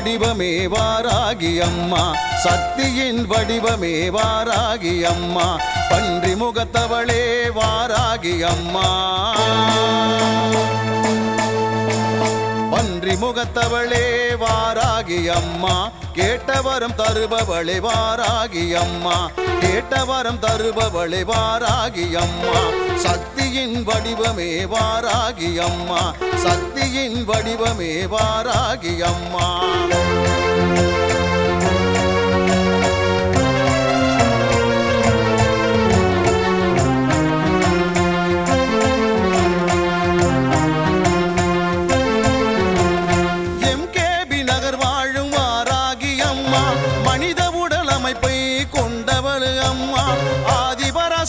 வடிவமே வாராகி அம்மா, சக்தியின் வடிவமே வாராகி அம்மா, பன்றி முகத்தவளே வாராகி அம்மா, பன்றி முகத்தவளே வாராகி அம்மா, கேட்டவரம் தருபவளே வாராகி அம்மா, கேட்டவரம் தருபவளே வாராகி அம்மா, சக்தியின் வடிவமே வாராகி அம்மா, சக்தியின் வடிவமே வாராகி அம்மா.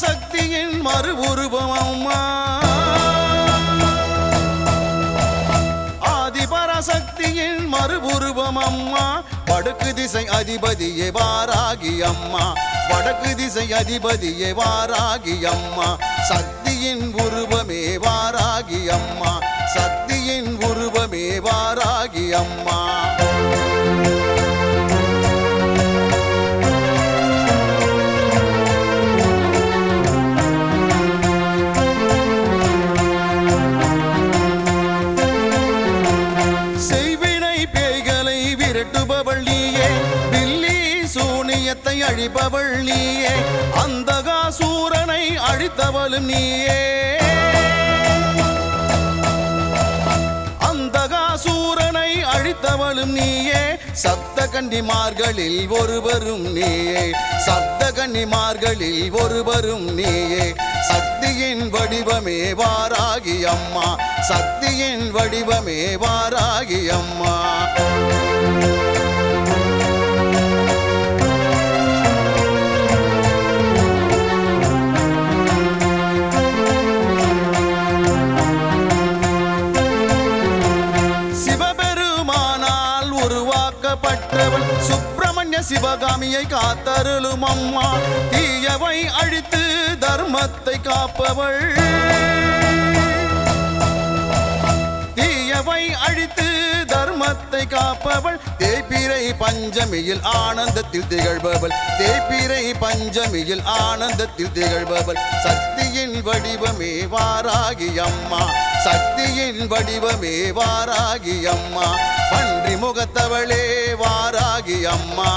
சக்தியின் மறு உருவம் அம்மா, ஆதிபராசக்தியின் மறு உருவம் அம்மா, வடக்கு திசை அதிபதியே வாராகி அம்மா, வடக்கு திசை அதிபதியே வாராகி அம்மா, சக்தியின் உருவமே வாராகி அம்மா, சக்தியின் உருவமே வாராகி அம்மா. அழிப்பவள் நீயே, அந்தகாசூரனை அழித்தவளும் நீயே, அந்தகாசூரனை அழித்தவளும் நீயே, சப்த கன்னிமார்களில் ஒருவரும் நீயே, சப்த கன்னிமார்களில் ஒருவரும் நீயே, சக்தியின் வடிவமே வாராகி அம்மா, சக்தியின் வடிவமே வாராகி அம்மா. சுப்பிரமணிய சிவகாமியை காத்தருளும் அம்மா, தீயவை அழித்து தர்மத்தை காப்பவள், தீயவை அழித்து தர்மத்தை காப்பவள், தேய்பிறை பஞ்சமியில் ஆனந்தத்தில் திகழ்பவள், தேய்பிறை பஞ்சமியில் ஆனந்தத்தில் திகழ்பவள், சக்தியின் வடிவமே வாராகி அம்மா, சக்தியின் வடிவமே வாராகி அம்மா, பன்றி முகத்தவளே வாராகி அம்மா,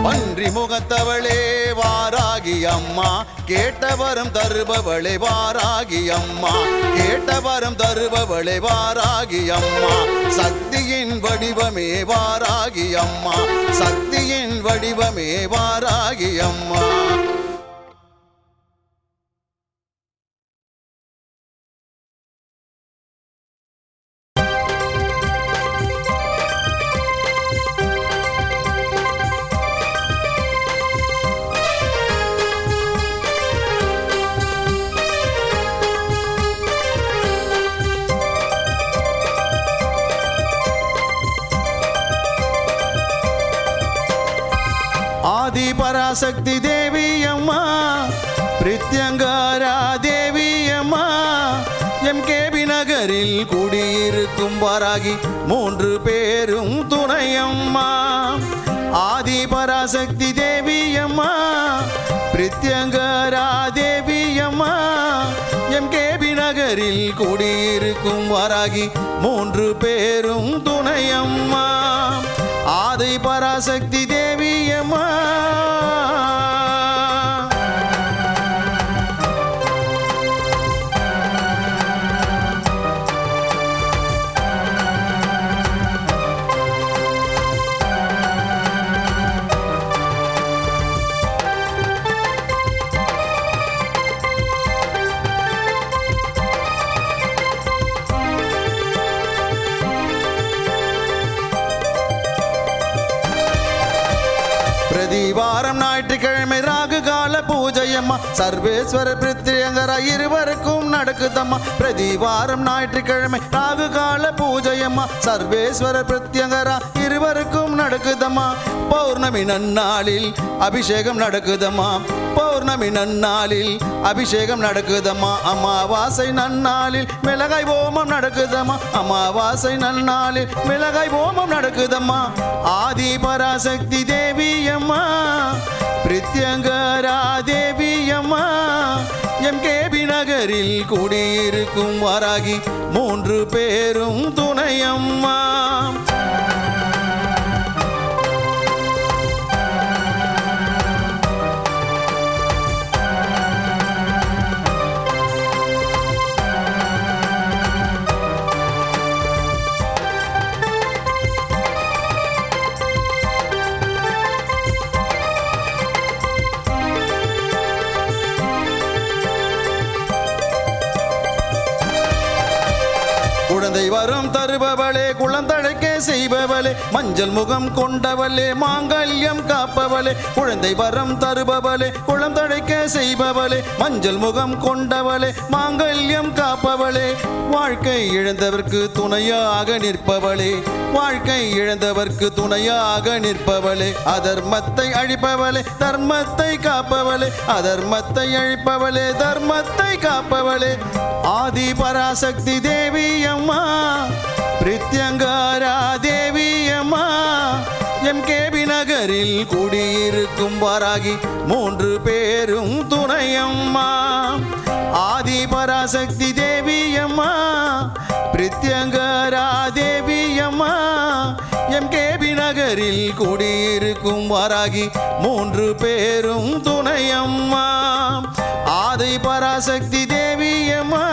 பன்றி முகத்தவளே வாராகி அம்மா, கேட்டவரம் தருபவளே வாராகி அம்மா, கேட்டவரம் தருபவளே வாராகி அம்மா, சக்தியின் வடிவமே வாராகி அம்மா, சக்தியின் வடிவமே வாராகி அம்மா. ஆதிபராசக்தி தேவி அம்மா, பிரித்யங்காரா தேவி அம்மா, எம்கேபி நகரில் குடியிருக்கும் வாராகி மூன்று பேரும் துணையம்மா. ஆதிபராசக்தி தேவி அம்மா, பிரித்யங்காரா தேவி அம்மா, எம்கேபி நகரில் குடியிருக்கும் வாராகி மூன்று பேரும் துணையம்மா. ஆதிபராசக்தி தேவி அம்மா, வாரம் ஞாயிற்றுக்கிழமை ராகு கால பூஜை பூஜையம்மா சர்வேஸ்வர பிரித்யங்கரா இருவருக்கும் நடக்குதம்மா பிரதிவாரம் ஞாயிற்றுக்கிழமை ராகு கால பூஜையம்மா சர்வேஸ்வர பிரித்யங்கரா இருவருக்கும் நடக்குதம்மா பௌர்ணமி நன்னாளில் அபிஷேகம் நடக்குதம்மா பௌர்ணமி நன்னாளில் அபிஷேகம் நடக்குதம்மா அமாவாசை நன்னாளில் மிளகாய் ஓமம் நடக்குதம்மா அமாவாசை நன்னாளில் மிளகாய் ஓமம் நடக்குதம்மா ஆதி பராசக்தி தேவி அம்மா பிரித்யங்கரா தேவி அம்மா எம்கேபி நகரில் குடியிருக்கும் வாராகி 3 பேரும் துணையம்மா குழந்தை வரம் தருபவளே குழந்தழைக்க செய்பவளே மஞ்சள் முகம் கொண்டவளே மாங்கல்யம் காப்பவளே குழந்தை வரம் தருபவளே குழந்தழைக்க செய்பவளே மஞ்சள் முகம் கொண்டவளே மாங்கல்யம் காப்பவளே வாழ்க்கை இழந்தவர்க்கு துணையாக நிற்பவளே வாழ்க்கை இழந்தவர்க்கு துணையாக நிற்பவளே அதர்மத்தை அழிப்பவளே தர்மத்தை காப்பவளே அதர்மத்தை அழிப்பவளே தர்மத்தை காப்பவளே ஆதி பராசக்தி தேவி அம்மா பிரித்யங்கரா தேவி அம்மா எம்கேபி நகரில் குடியிருக்கும் வாராகி 3 பேரும் துணையம்மா ஆதி பராசக்தி தேவி அம்மா பிரித்யங்கரா தேவி அம்மா எம்கேபி நகரில் குடியிருக்கும் வாராகி 3 பேரும் துணையம்மா ஆதி பராசக்தி தேவி அம்மா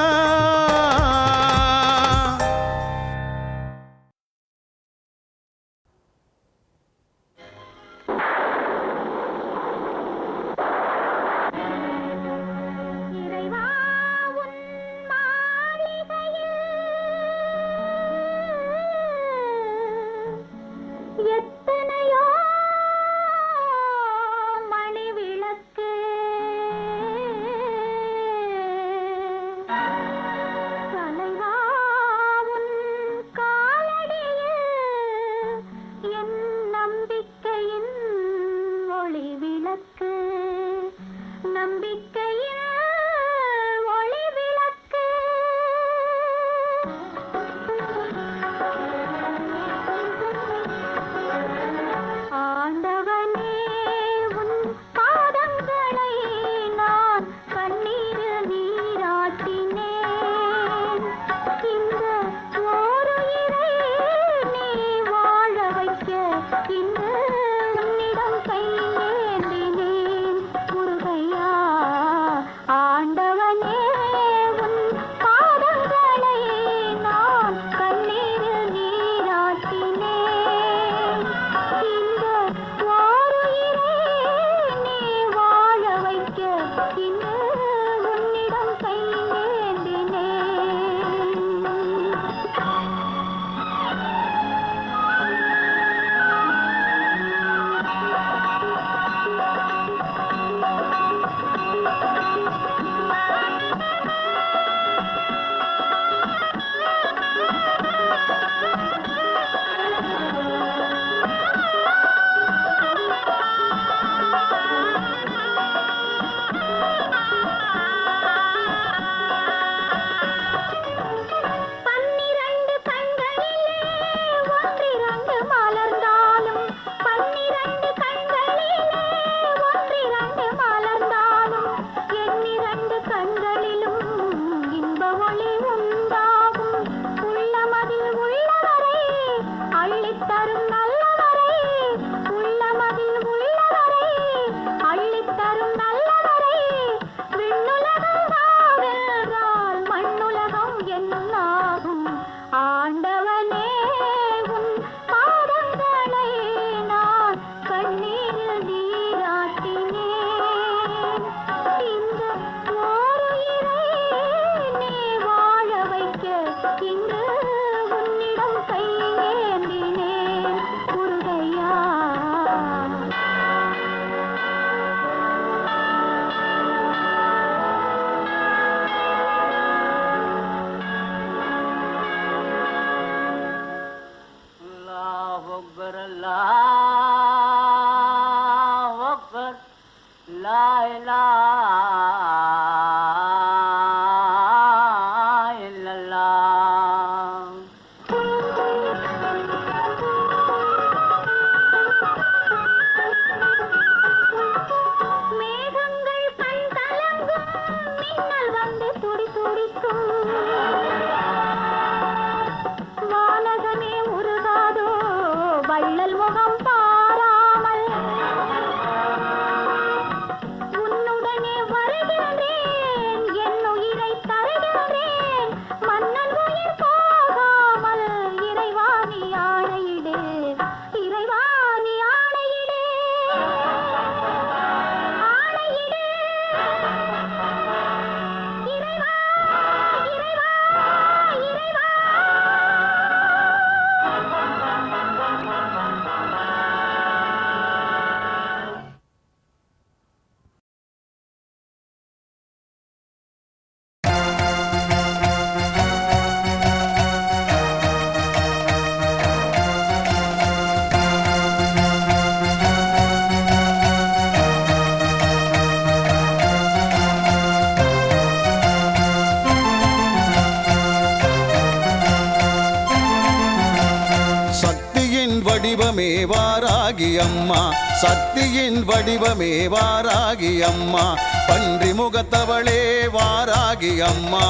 வடிவமே வாராகி அம்மா, சக்தியின் வடிவமே வாராகி அம்மா, பன்றி முகத்தவளே வாராகி அம்மா,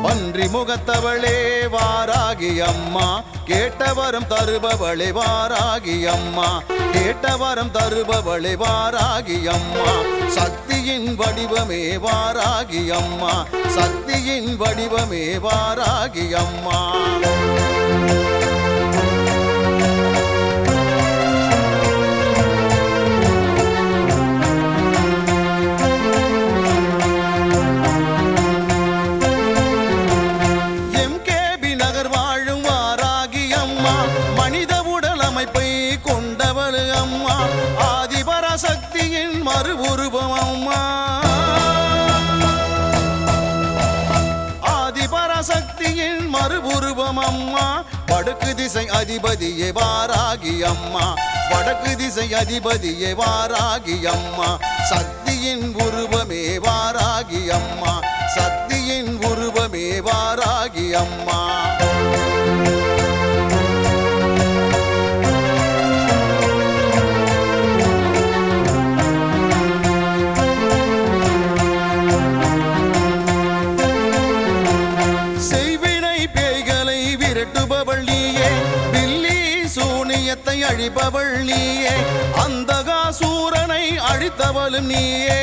பன்றி முகத்தவளே வாராகி அம்மா, கேட்டவரம் தருபவளே வாராகி அம்மா, கேட்டவரம் தருபவளே வாராகி அம்மா, சக்தியின் வடிவமே வாராகி அம்மா, சக்தியின் வடிவமே வாராகி அம்மா. சக்தியின் மறு உருவம் அம்மா, ஆதிபராசக்தியின் மறு உருவம் அம்மா, வடக்கு திசை அதிபதியே வாராகி அம்மா, வடக்கு திசை அதிபதியே வாராகி அம்மா, சக்தியின் உருவமே வாராகி அம்மா, சக்தியின் உருவமே வாராகி அம்மா. அழிப்பவள் நீயே, அந்தகாசூரனை அழித்தவளும் நீயே,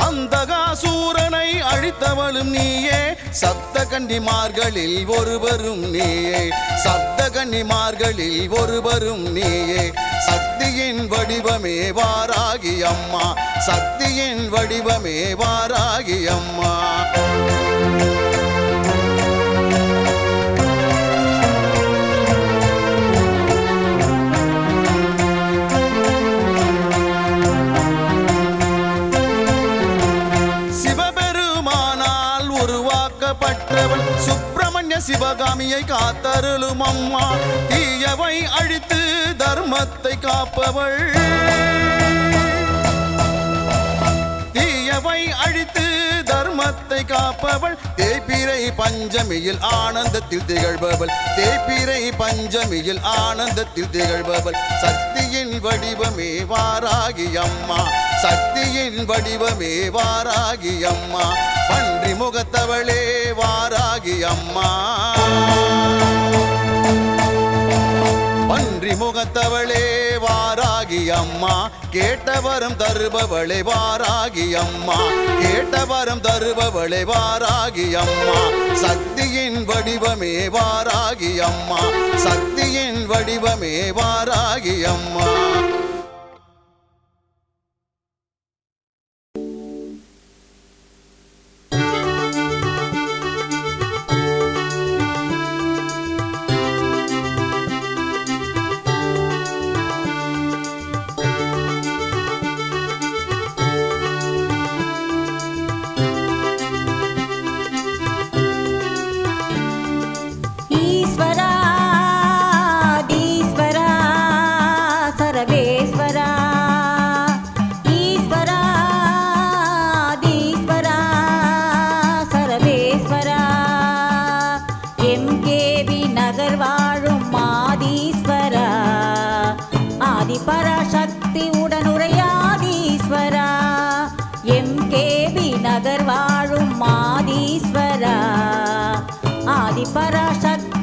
அந்தகாசூரனை அழித்தவளும் நீயே, சப்த கன்னிமார்களில் ஒருவரும் நீயே, சப்த கன்னிமார்களில் ஒருவரும் நீயே, சக்தியின் வடிவமே வாராகி அம்மா, சக்தியின் வடிவமே வாராகி அம்மா. சுப்பிரமணிய சிவகாமியை காத்தருளும் அம்மா, தீயவை அழித்து தர்மத்தை காப்பவள், தீயவை அழித்து தர்மத்தை காப்பவள், தேய்பிறை பஞ்சமியில் ஆனந்தத்தில் திகழ்பவள், தேய்பிறை பஞ்சமியில் ஆனந்தத்தில் திகழ்பவள், சக்தியின் வடிவமே வாராகி அம்மா, சக்தியின் வடிவமே வாராகி அம்மா, பன்றி முகத்தவளே வாராகி அம்மா, பன்றி முகத்தவளே வாராகி அம்மா, கேட்டவரம் தருபவளே வாராகி அம்மா, கேட்டவரம் தருபவளே வாராகி அம்மா, சக்தியின் வடிவமே வாராகி அம்மா, சக்தியின் வடிவமே வாராகி அம்மா. ஈஸ்வரா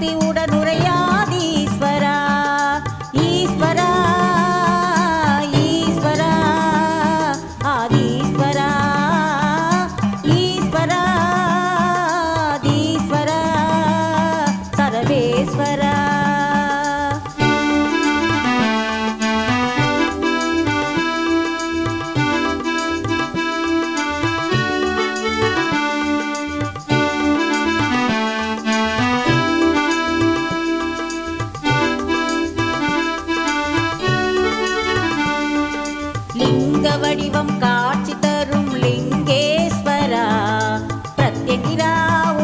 பராசக்தி உடனுரையாதீஸ்வரா ஈஸ்வரா ஈஸ்வரா ஆதீஸ்வரா ஈஸ்வரா ஆதீஸ்வரா சர்வேஸ்வரா லிங்க வடிவம் காட்சி தரும் லிங்கேஸ்வரா பிரத்யகிரா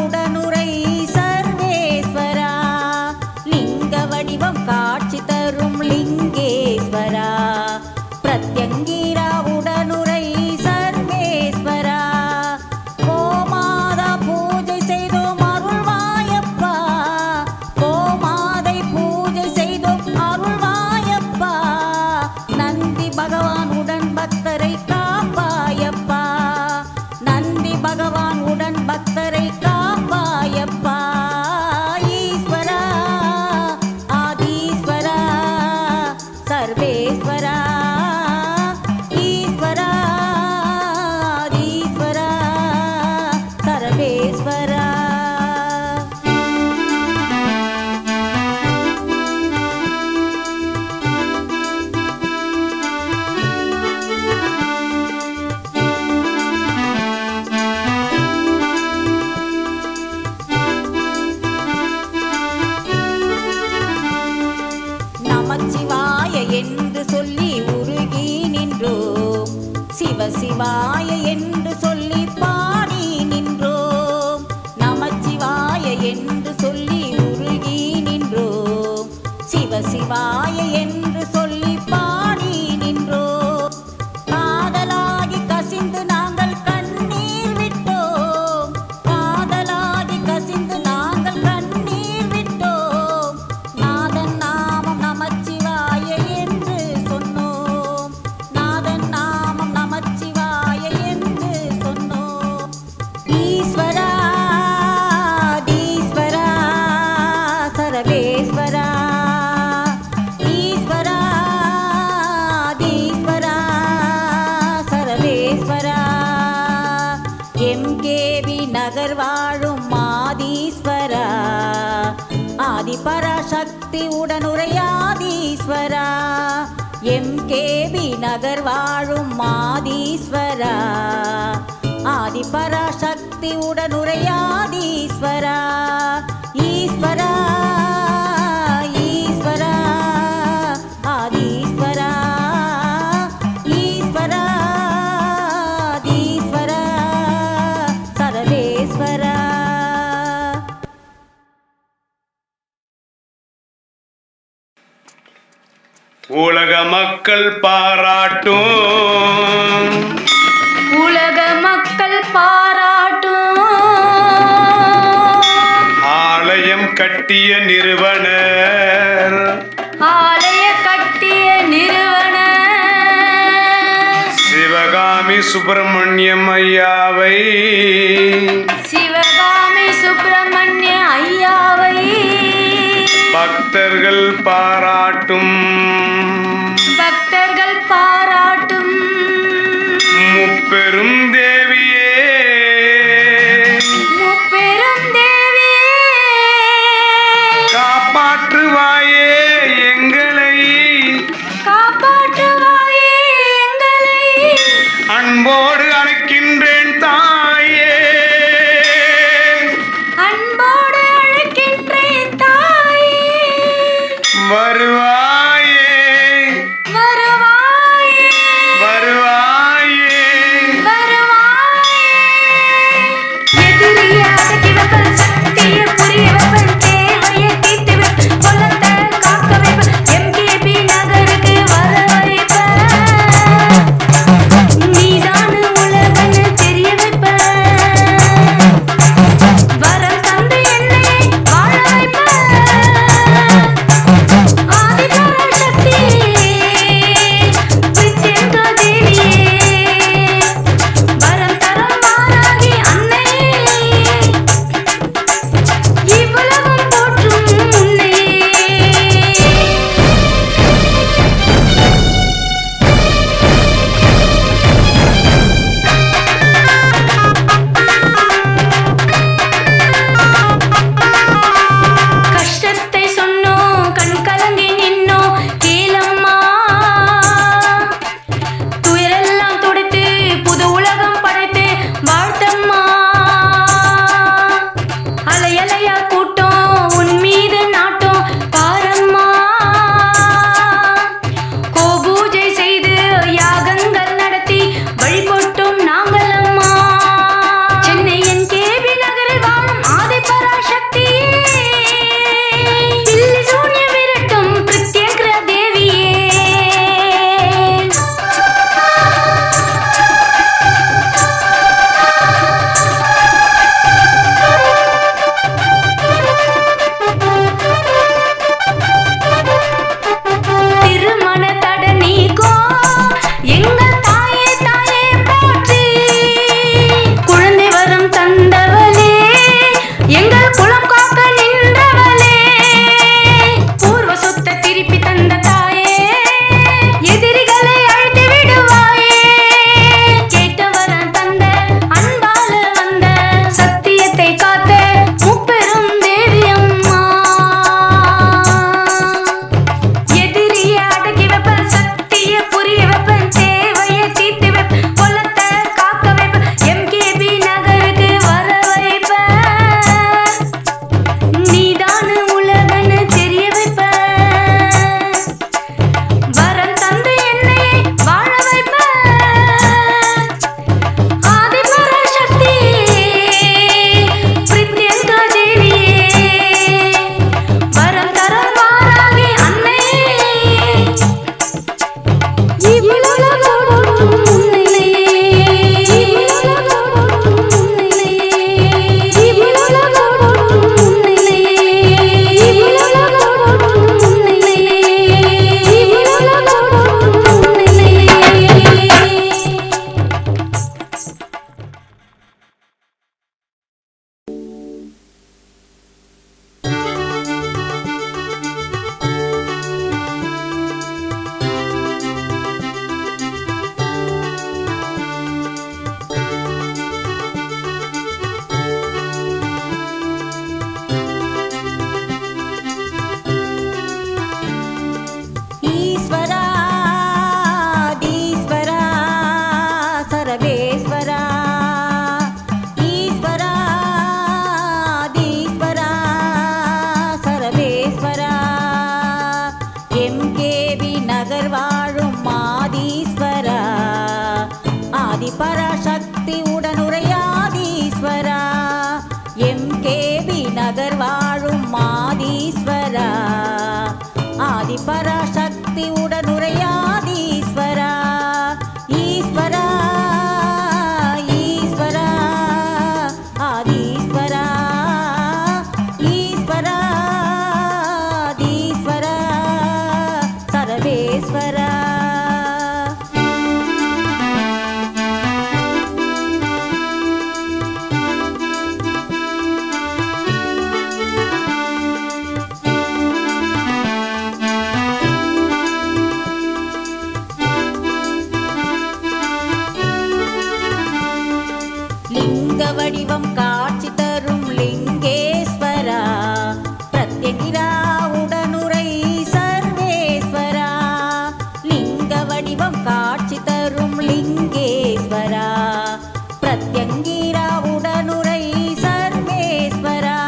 உடனுரை சர்வேஸ்வரா லிங்க வடிவம் காட்சி தரும் லிங்கேஸ்வரா பிரத்யங்கிரா உடனுரை சர்வேஸ்வரா கோமாதா பூஜை செய்தோம் அருள்வாயப்பா கோமாதை பூஜை செய்தோம் அருள்வாயப்பா நந்தி பகவான் உடன் பக்தரை காப்பாயப்பா நந்தி பகவான் உடன் பக்தரை காப்பாயப்பா ஈஸ்வரா ஆதீஸ்வரா சர்வேஸ்வரா ஈஸ்வரா ஆதீஸ்வரா சர்வேஸ்வரா நமச்சிவாய என்று சொல்லி உருகி நின்றோம் சிவசிவாய என்று சொல்லி பாடி நின்றோம் நமச்சிவாய என்று சொல்லி உருகி நின்றோம் சிவசிவாய என்று சொல்லி பாடி நின்றோம் காதலாகி கசிந்து நாங்கள் கண்ணீர் விட்டோம் காதலாகி கசிந்து நாங்கள் கண்ணீர் விட்டோம் நாதன் நாமம் நமச்சிவாய என்று சொன்னோம் நாதன் நாமம் நமச்சிவாய என்று சொன்னோம் ஈஸ்வரா ஈஸ்வரா சர்வேஸ்வரா ஈஸ்வரா ஈஸ்வரா சர்வேஸ்வரா எம்கேவி நகர் வாழும் ஆதீஸ்வரா ஆதிபராசக்தி உடனுரையாதீஸ்வரா எம்கேவி நகர் வாழும் ஆதீஸ்வரா ஆதிபராசக்தி உடனுரையாதீஸ்வரா ஈஸ்வரா ஈஸ்வரா ஆதீஸ்வரா ஈஸ்வரா ஆதீஸ்வரா சர்வேஸ்வரா உலக மக்கள் பாராட்டும் உலக மக்கள் பாராட்டும் ஆலயம் கட்டிய நிறுவனர் ஆலய கட்டிய நிறுவனர் சிவகாமி சுப்பிரமணியம் ஐயாவை சிவகாமி சுப்பிரமணிய ஐயாவை பக்தர்கள் பாராட்டும் பக்தர்கள் பாராட்டும் முப்பெரும் தேவியே முப்பெரும் தேவியே காப்பாற்றுவாயே எங்களை காப்பாற்றுவாயே எங்களை அன்போடு அழைக்கின்றேன் தாயே அன்போடு அழைக்கின்றேன் தாயே வருவாயே வருவாயே வருவாயே வருவாயே எதிரியை அடக்கி வைப்பன் சக்தியை புரிய வைப்பன் தேவையை தீர்த்து வைப்பன் கொல்லத்தை ஆதிபராசக்தி உடனுரையாதீஸ்வரா ஈஸ்வரா ஈஸ்வரா ஆதீஸ்வரா ஈஸ்வரா ஆதீஸ்வரா சர்வேஸ்வரா. லிங்க வடிவம் காட்சி தரும் லிங்கேஸ்வரா பிரத்யகிரா உடனுரை சர்வேஸ்வரா. லிங்க வடிவம் காட்சி தரும் லிங்கேஸ்வரா பிரத்யங்கிரா உடனுரை சர்வேஸ்வரா.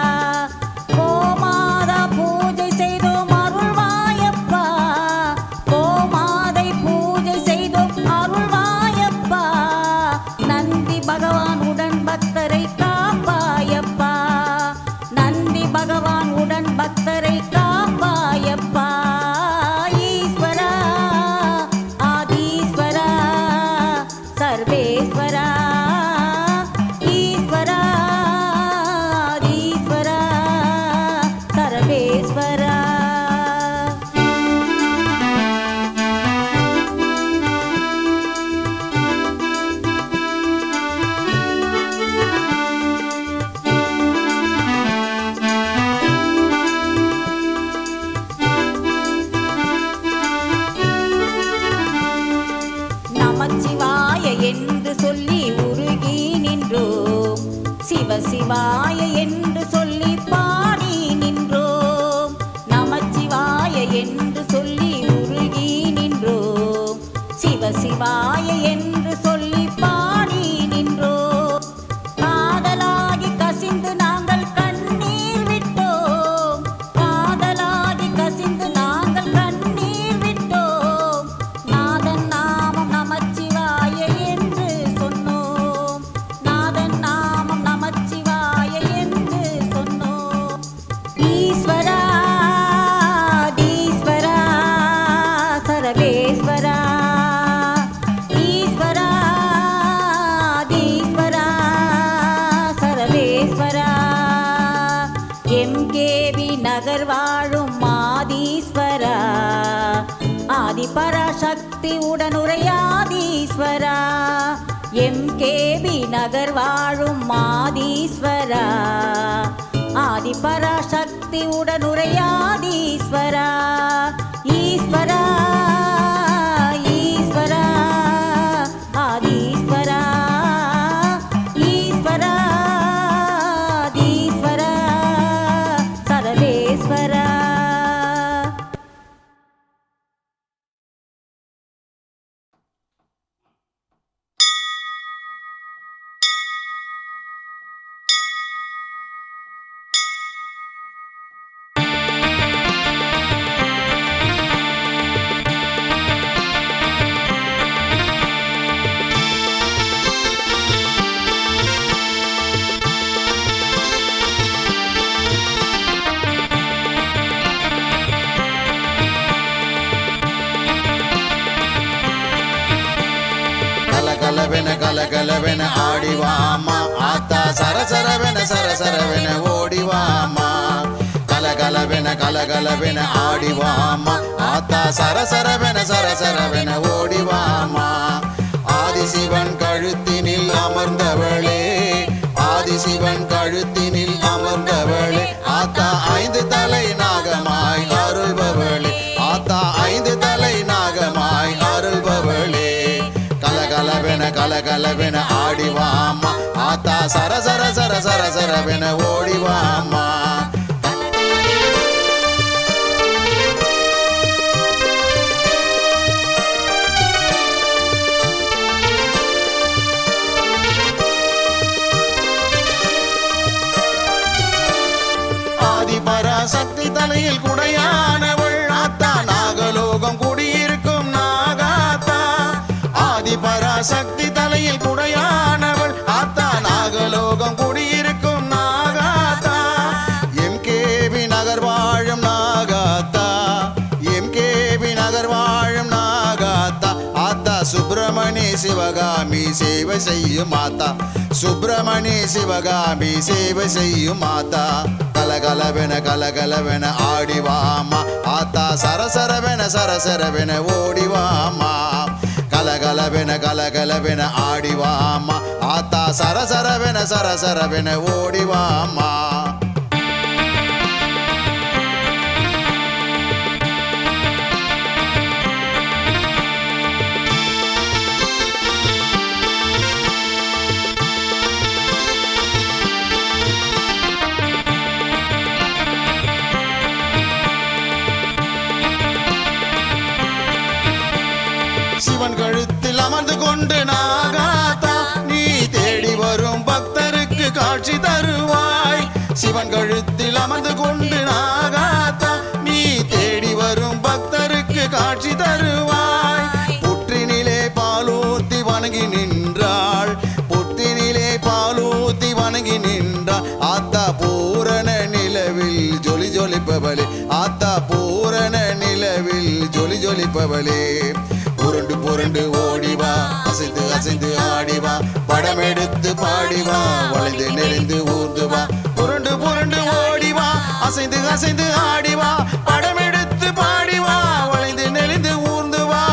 கோமாதா பூஜை செய்தோம் அருள்வாயப்பா கோமாதை பூஜை செய்தோம் அருள்வாயப்பா. நந்தி பகவான் உடன் பக்தரை காப்பாயப்பா நந்தி பகவான் உடன் பக்தரை காப்பாயப்பா. ஈஸ்வரா ஆதீஸ்வரா சர்வேஸ்வரா ஈஸ்வரா ஆதீஸ்வரா சர்வேஸ்வரா. நமச்சிவாய என்று சொல்லி உருகி நின்றோம் சிவசிவாய என்று சொல்லி பாடி நின்றோம். நமச்சிவாய என்று சொல்லி உருகி நின்றோம் சிவசிவாய என்று சொல்லி பாடி நின்றோம். காதலாகி கசிந்து நாங்கள் கண்ணீர் விட்டோம் காதலாகி கசிந்து நாங்கள் கண்ணீர் விட்டோம். நாதன் நாமம் நமச்சிவாய என்று சொன்னோம் நாதன் நாமம் நமச்சிவாய என்று சொன்னோம். ஈஸ்வரா ஈஸ்வரா சர்வேஸ்வரா ஈஸ்வரா ஈஸ்வரா சர்வேஸ்வரா. எம்கேவி நகர் வாழும் ஆதீஸ்வரா ஆதிபராசக்தி உடனுரையாதீஸ்வரா. எம்கேவி நகர் வாழும் ஆதீஸ்வரா ஆதிபராசக்தி உடனுரையாதீஸ்வரா. ஈஸ்வரா ஈஸ்வரா ஆதீஸ்வரா ஈஸ்வரா ஆதீஸ்வரா சர்வேஸ்வரா. கலகலவென ஆடிவாமா ஆத்தா சரசரவென சரசரவென ஓடிவாமா. கலகலவென ஆடிவாமா ஆத்தா சரசரவென சரசரவென ஓடிவாமா. ஆதிசிவன் கழுத்தினில் அமர்ந்தவளே ஆதிசிவன் கழுத்தினில் அமர்ந்தவளே ஆத்தா ஐந்து தலை நாகமாய் அருள்பவளே ஆத்தா ஐந்து தலை நாகமாய் அருள்பவளே. கலகலவென ஆடிவாமா ஆத்தா சரசர சர சரசரவென ஓடிவாமா. ஆதிபராசக்தி தலையில் குடையானவள் ஆத்தா நாகலோகம் குடியிருக்கும் நாகாத்தா. ஆதிபராசக்தி தலையில் குடையானவள் ஆத்தா நாகலோகம் குடியிருக்கும் நாகாத்தா. எம்கேவி நகர் வாழும் நாகாத்தா எம்கே சிவகாமி சேவை செய்யும் மாதா சுப்பிரமணி சிவகாமி சேவை செய்யும் மாதா கலகலவென ஆடிவாமா ஆத்தா சரசரவென ஓடிவாமா கலகலவென ஆடிவாமா ஆத்தா சரசரவென ஓடிவாமா சிவன் கழுத்தில் அமர்ந்து கொண்டு நாகாத்தா நீ தேடி வரும் பக்தருக்கு காட்சி தருவாய் சிவன் கழுத்தில் அமர்ந்து கொண்டு நாகாத்தா நீ தேடி வரும் பக்தருக்கு காட்சி தருவாய் புற்றினிலே பாலூத்தி வணங்கி நின்றாள் புற்றினிலே பாலூத்தி வணங்கி நின்றாள் ஆத்தா பூரண நிலவில் ஜொலி ஜொலிப்பவளே ஆத்தா பூரண நிலவில் ஜொலி ஜொலிப்பவளே புரண்டு புரண்டு ஓடிவா அசைந்து அசைந்து ஆடிவா படம் எடுத்து பாடிவா வளைந்து நெளிந்து ஊர்ந்துவா புரண்டு புரண்டு ஓடிவா அசைந்து அசைந்து ஆடிவா படம் எடுத்து பாடிவா வளைந்து நெளிந்து ஊர்ந்துவா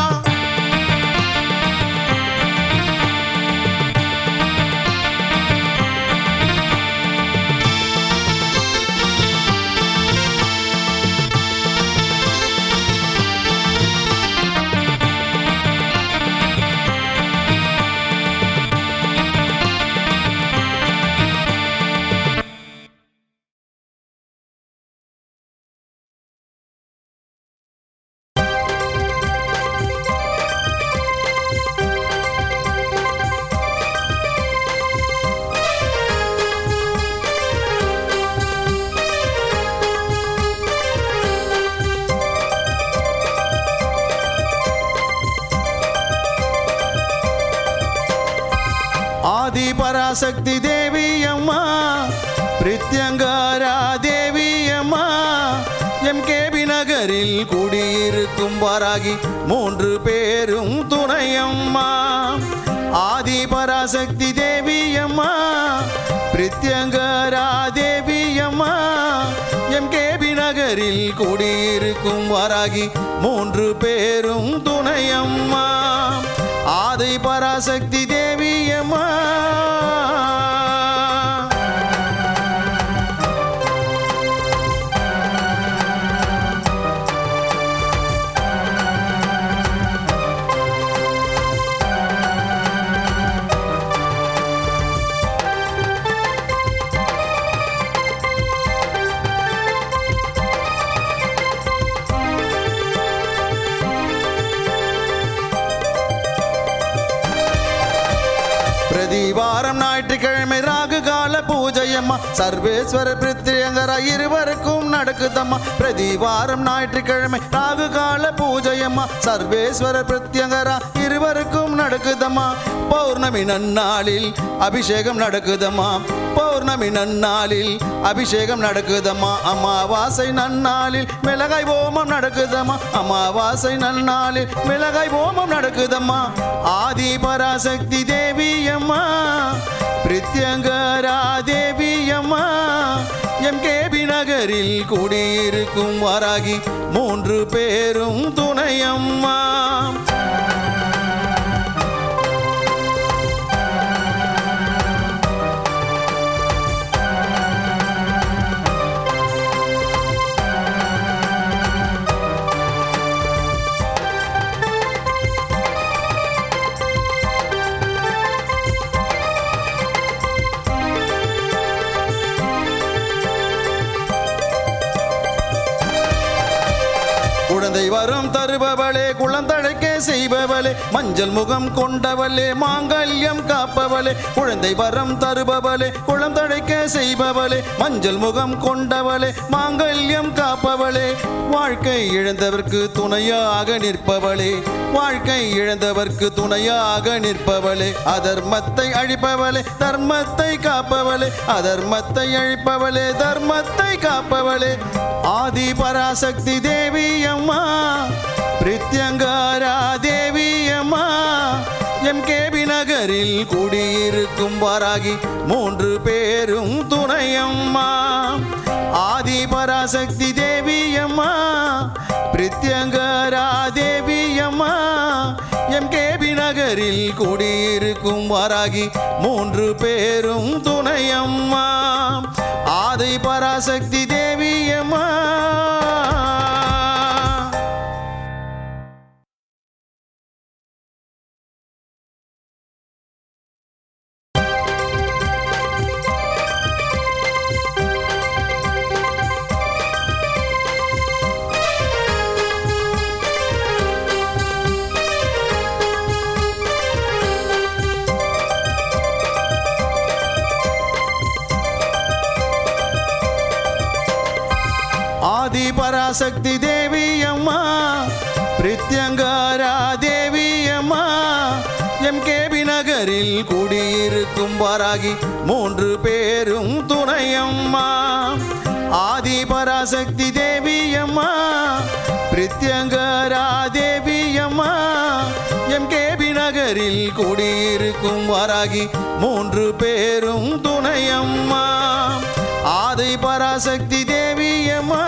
ஆதி பராசக்தி தேவி அம்மா பிரித்யங்காரா தேவி அம்மா எம்கேபி நகரில் குடியிருக்கும் வாராகி 3 பேரும் துணையம்மா ஆதி பராசக்தி தேவி அம்மா பிரித்யங்காரா தேவி அம்மா எம்கேபி நகரில் குடியிருக்கும் வாராகி 3 பேரும் துணையம்மா ஆதி பராசக்தி தேவி அம்மா பிரதிவாரம் ஞாயிற்றுக்கிழமை ராகு கால பூஜையம்மா சர்வேஸ்வர பிரித்யங்கரா இருவருக்கும் நடக்குதம்மா பிரதிவாரம் ஞாயிற்றுக்கிழமை ராகு கால பூஜையம்மா சர்வேஸ்வர பிரித்யங்கரா இருவருக்கும் நடக்குதம்மா பௌர்ணமி நன்னாளில் அபிஷேகம் நடக்குதம்மா பௌர்ணமி நன்னாளில் அபிஷேகம் நடக்குதம்மா அமாவாசை நன்னாளில் மிளகாய் ஓமம் நடக்குதம்மா அமாவாசை நன்னாளில் மிளகாய் ஓமம் நடக்குதம்மா ஆதி பராசக்தி தேவி அம்மா பிரித்யங்கரா தேவி அம்மா எம்கேபி நகரில் குடியிருக்கும் வாராகி 3 பேரும் துணையம்மா குழந்தை வரம் தருபவளே குழந்தழைக்க செய்பவளே மஞ்சள் முகம் கொண்டவளே மாங்கல்யம் காப்பவளே குழந்தை வரம் தருபவளே குழந்தழைக்க செய்பவளே மஞ்சள் முகம் கொண்டவளே மாங்கல்யம் காப்பவளே வாழ்க்கை இழந்தவர்க்கு துணையாக நிற்பவளே வாழ்க்கை இழந்தவர்க்கு துணையாக நிற்பவளே அதர்மத்தை அழிப்பவளே தர்மத்தை காப்பவளே அதர்மத்தை அழிப்பவளே தர்மத்தை காப்பவளே ஆதி பராசக்தி தேவி அம்மா பிரித்யங்கரா தேவி அம்மா எம்கேபி நகரில் குடியிருக்கும் வாராகி மூன்று பேரும் துணையம்மா ஆதி பராசக்தி தேவியம்மா பிரித்யங்கரா தேவியம்மா எம்கேபி நகரில் குடியிருக்கும் வாராகி மூன்று பேரும் துணையம்மா ஆதி பராசக்தி தேவியம்மா ஆதி பராசக்தி தேவியம்மா பிரித்யங்கரா தேவியம்மா எம்கேபி நகரில் குடியிருக்கும் வாராகி மூன்று பேரும் துணையம்மா ஆதி பராசக்தி தேவியம்மா பிரித்யங்கரா தேவியம்மா எம்கேபி நகரில் குடியிருக்கும் வாராகி மூன்று பேரும் துணையம்மா ஆதி பராசக்தி தேவியம்மா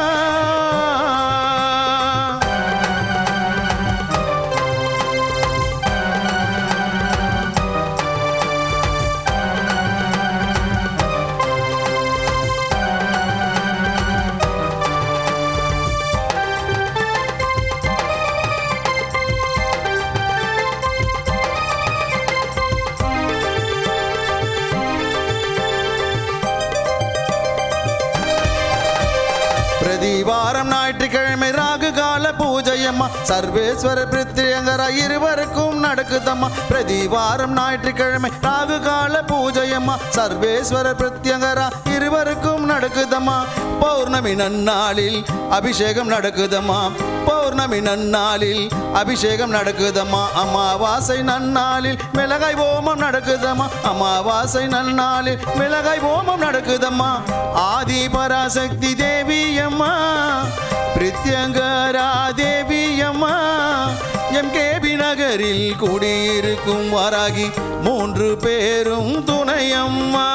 பிரதிவாரம் ஞாயிற்றுக்கிழமை ராகு கால பூஜையம்மா சர்வேஸ்வர பிரித்யங்கரா இருவருக்கும் நடக்குதம்மா பிரதிவாரம் ஞாயிற்றுக்கிழமை ராகு கால பூஜையம்மா சர்வேஸ்வர பிரித்யங்கரா இருவருக்கும் நடக்குதம்மா பௌர்ணமி நன்னாளில் அபிஷேகம் நடக்குதம்மா பௌர்ணமி நன்னாளில் அபிஷேகம் நடக்குதம்மா அமாவாசை நன்னாளில் மிளகாய் ஓமம் நடக்குதம்மா அமாவாசை நன்னாளில் மிளகாய் ஓமம் நடக்குதம்மா ஆதி பராசக்தி தேவியம்மா பிரித்யங்கரா தேவியம்மா எம்கேபி நகரில் குடியிருக்கும் வாராகி மூன்று பேரும் துணையம்மா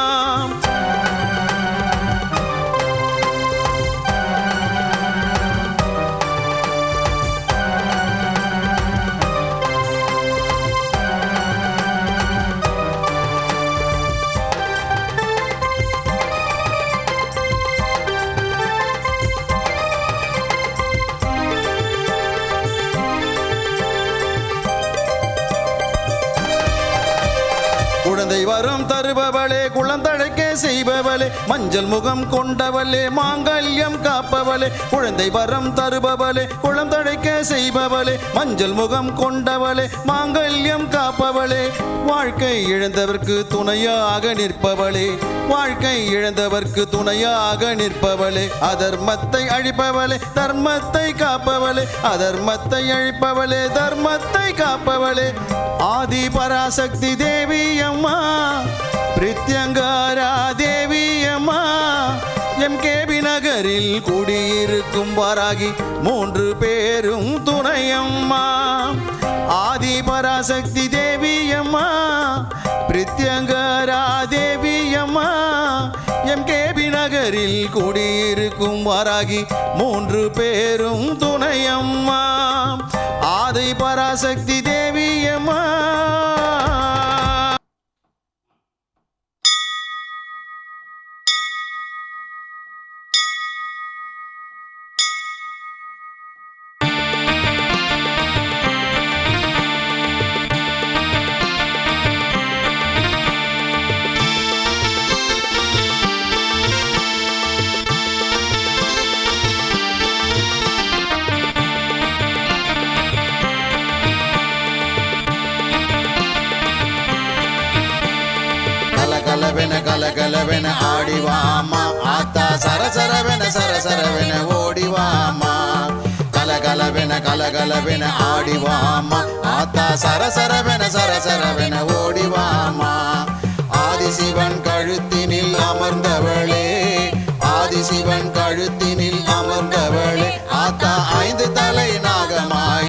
குழந்தை வரம் தருபவளே குழந்தழைக்க செய்பவளே மஞ்சள் முகம் கொண்டவளே மாங்கல்யம் காப்பவளே குழந்தை வரம் தருபவளே குழந்தழைக்க செய்பவளே மஞ்சள் முகம் கொண்டவளே மாங்கல்யம் காப்பவளே வாழ்க்கை இழந்தவர்க்கு துணையாக நிற்பவளே வாழ்க்கை இழந்தவர்க்கு துணையாக நிற்பவளே அதர்மத்தை அழிப்பவளே தர்மத்தை காப்பவளே அதர்மத்தை அழிப்பவளே தர்மத்தை காப்பவளே ஆதி பராசக்தி தேவியம்மா பிரித்யங்கரா தேவியம்மா எம்கேபி நகரில் குடியிருக்கும் வாராகி மூன்று பேரும் துணையம்மா ஆதி பராசக்தி தேவியம்மா பிரித்யங்கரா தேவியம்மா எம்கேபி நகரில் குடியிருக்கும் வாராகி மூன்று பேரும் துணையம்மா ஆதி பராசக்தி தேவியம்மா கலகலவென ஆடிவாமா ஆத்தா சரசரவென ஓடிவாமா கலகலவென ஆடிவாமா ஆத்தா சரசரவென ஓடிவாமா ஆதிசிவன் கழுத்தினில் அமர்ந்தவளே ஆதிசிவன் கழுத்தினில் அமர்ந்தவளே ஆத்தா ஐந்து தலை